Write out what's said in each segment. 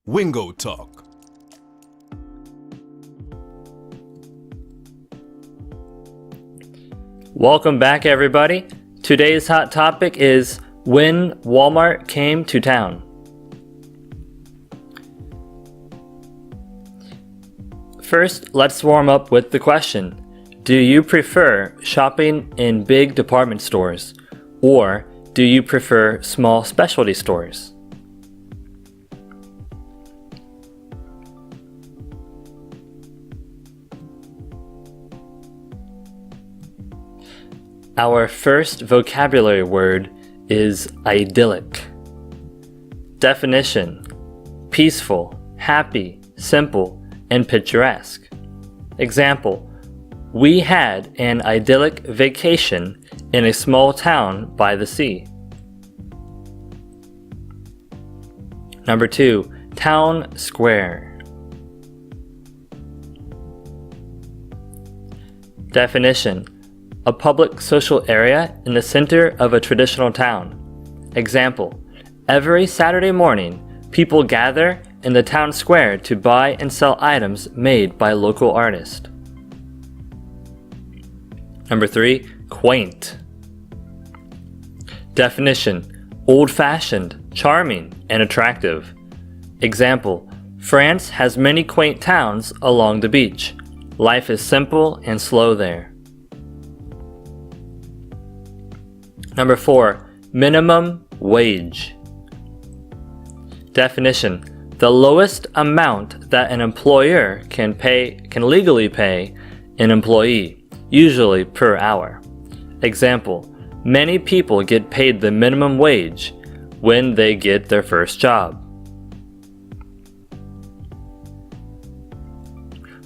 WingoTalk. Welcome back, everybody. Today's hot topic is when Walmart came to town. First, let's warm up with the question. Do you prefer shopping in big department stores, or do you prefer small specialty stores? Our first vocabulary word is idyllic. Definition: peaceful, happy, simple, and picturesque. Example: we had an idyllic vacation in a small town by the sea. Number 2, town square. Definition: a public social area in the center of a traditional town. Example: every Saturday morning, people gather in the town square to buy and sell items made by local artists. Number 3, quaint. Definition: old-fashioned, charming, and attractive. Example: France has many quaint towns along the beach. Life is simple and slow there. Number 4, minimum wage. Definition: the lowest amount that an employer can legally pay an employee, usually per hour. Example: many people get paid the minimum wage when they get their first job.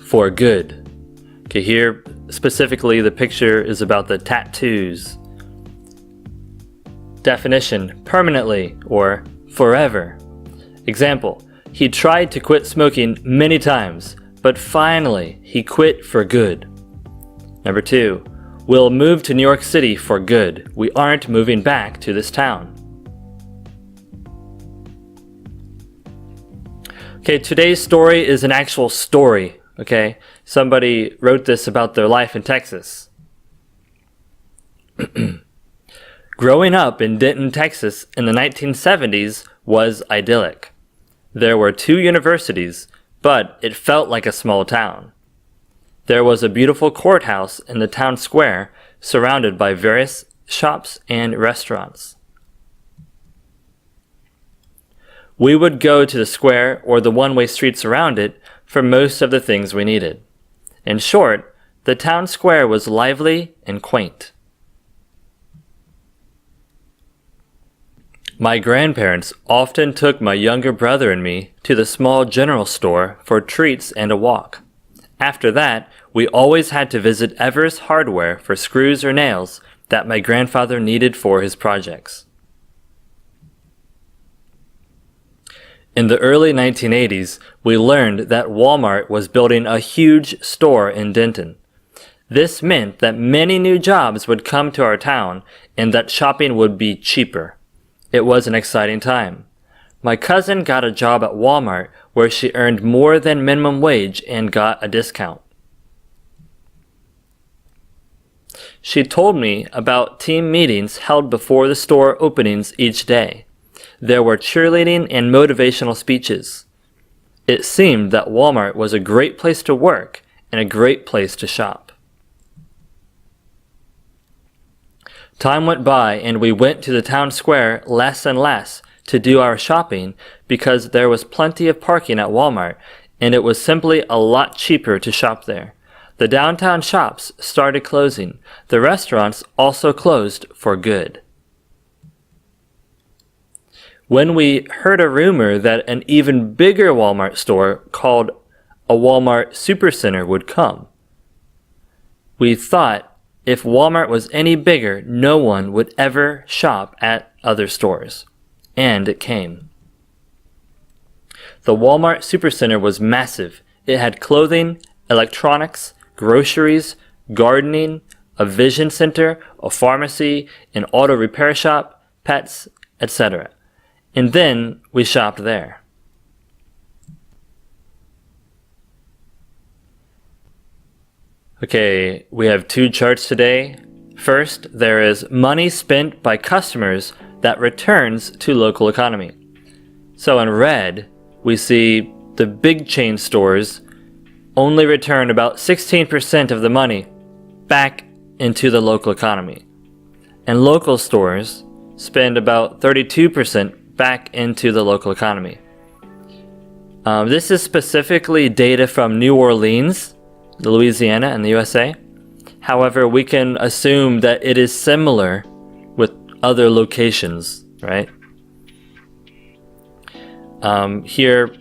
For good. Okay, here specifically the picture is about the tattoos. Definition: permanently or forever. Example: he tried to quit smoking many times, but finally he quit for good. Number 2, we'll move to New York City for good. We aren't moving back to this town. Okay, today's story is an actual story, okay? Somebody wrote this about their life in Texas. Growing up in Denton, Texas in the 1970s was idyllic. There were 2 universities, but it felt like a small town. There was a beautiful courthouse in the town square surrounded by various shops and restaurants. We would go to the square or the one-way streets around it for most of the things we needed. In short, the town square was lively and quaint. My grandparents often took my younger brother and me to the small general store for treats and a walk. After that, we always had to visit Evers Hardware for screws or nails that my grandfather needed for his projects. In the early 1980s, we learned that Walmart was building a huge store in Denton. This meant that many new jobs would come to our town and that shopping would be cheaper. It was an exciting time. My cousin got a job at Walmart where she earned more than minimum wage and got a discount. She told me about team meetings held before the store openings each day. There were cheerleading and motivational speeches. It seemed that Walmart was a great place to work and a great place to shop. Time went by and we went to the town square less and less to do our shopping because there was plenty of parking at Walmart and it was simply a lot cheaper to shop there. The downtown shops started closing. The restaurants also closed for good. When we heard a rumor that an even bigger Walmart store called a Walmart Supercenter would come, we thought if Walmart was any bigger, no one would ever shop at other stores. And it came. The Walmart Supercenter was massive. It had clothing, electronics, groceries, gardening, a vision center, a pharmacy, an auto repair shop, pets, etc. And then we shopped there. Okay, we have two charts today. First, there is money spent by customers that returns to local economy. So in red, we see the big chain stores only return about 16% of the money back into the local economy. And local stores spend about 32% back into the local economy. This is specifically data from New Orleans, Louisiana, in the USA. However, we can assume that it is similar with other locations, right? Here,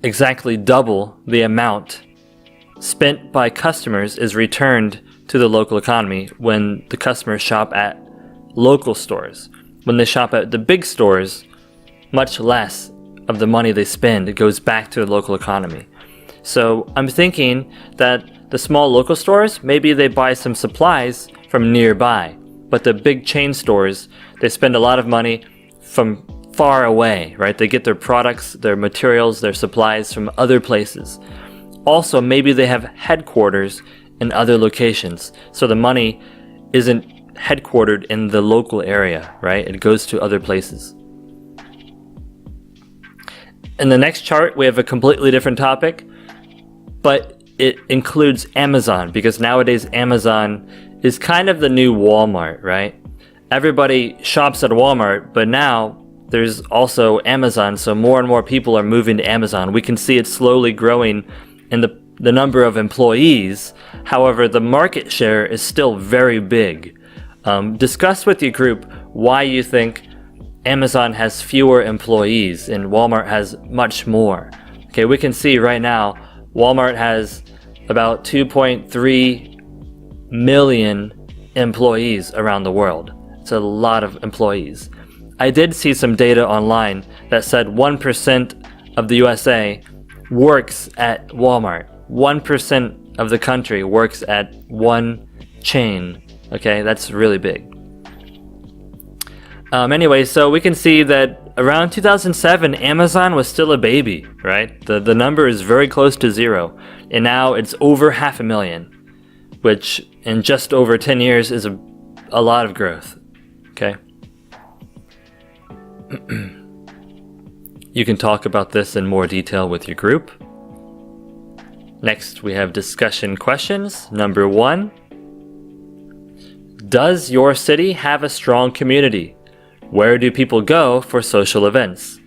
exactly double the amount spent by customers is returned to the local economy when the customers shop at local stores. When they shop at the big stores, much less of the money they spend goes back to the local economy. So I'm thinking that the small local stores, maybe they buy some supplies from nearby, but the big chain stores, they spend a lot of money from far away, right? They get their products, their materials, their supplies from other places. Also, maybe they have headquarters in other locations, so the money isn't headquartered in the local area, right? It goes to other places. In the next chart, we have a completely different topic, but it includes Amazon, because nowadays Amazon is kind of the new Walmart, right? Everybody shops at Walmart, but now there's also Amazon, so more and more people are moving to Amazon. We can see it slowly growing in the number of employees. However, the market share is still very big. Discuss with your group why you think Amazon has fewer employees and Walmart has much more. Okay, we can see right now Walmart has about 2.3 million employees around the world. It's a lot of employees. I did see some data online that said 1% of the USA works at Walmart. 1% of the country works at one chain. Okay, that's really big. Anyway, so we can see that around 2007, Amazon was still a baby, right? The number is very close to zero. And now it's over 500,000, which in just over 10 years is a lot of growth. Okay. You can talk about this in more detail with your group. Next, we have discussion questions. Number 1. Does your city have a strong community? Where do people go for social events?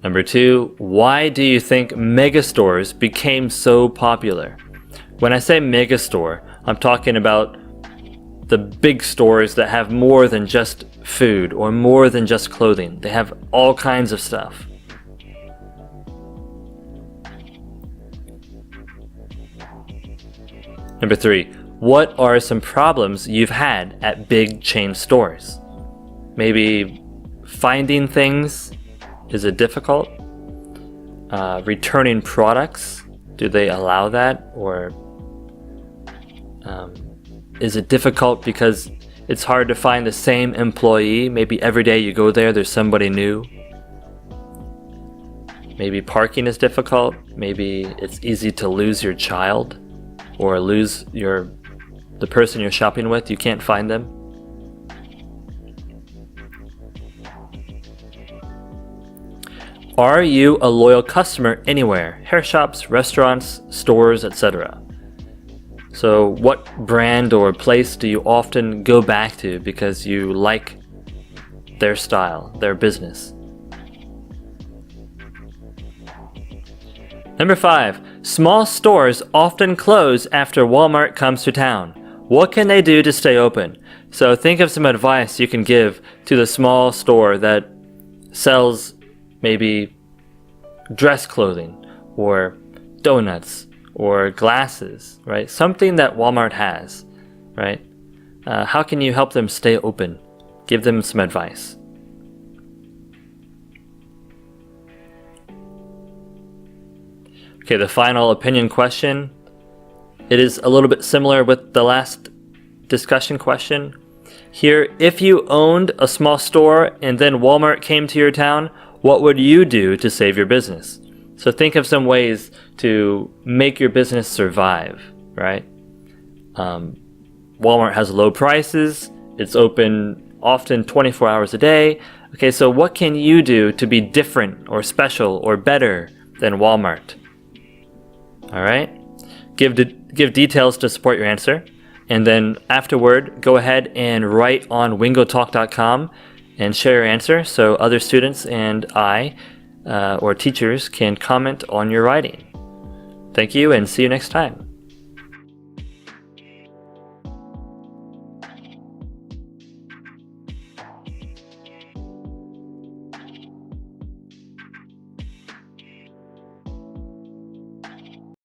Number 2, why do you think megastores became so popular? When I say megastore, I'm talking about the big stores that have more than just food or more than just clothing. They have all kinds of stuff. Number 3, what are some problems you've had at big chain stores? Maybe finding things. Is it difficult? Returning products, do they allow that? Or is it difficult because it's hard to find the same employee? Maybe every day you go there, there's somebody new. Maybe parking is difficult. Maybe it's easy to lose your child or lose the person you're shopping with. You can't find them. Are you a loyal customer anywhere? Hair shops, restaurants, stores, etc. So what brand or place do you often go back to because you like their style, their business? Number 5, small stores often close after Walmart comes to town. What can they do to stay open? So think of some advice you can give to the small store that sells maybe dress clothing or donuts or glasses, right? Something that Walmart has, right? How can you help them stay open? Give them some advice. Okay, the final opinion question. It is a little bit similar with the last discussion question. Here, if you owned a small store and then Walmart came to your town, what would you do to save your business? So think of some ways to make your business survive, right? Walmart has low prices. It's open often 24 hours a day. Okay, so what can you do to be different or special or better than Walmart? All right? Give details to support your answer. And then afterward, go ahead and write on WingoTalk.com and share your answer so other students and I or teachers can comment on your writing. Thank you and see you next time.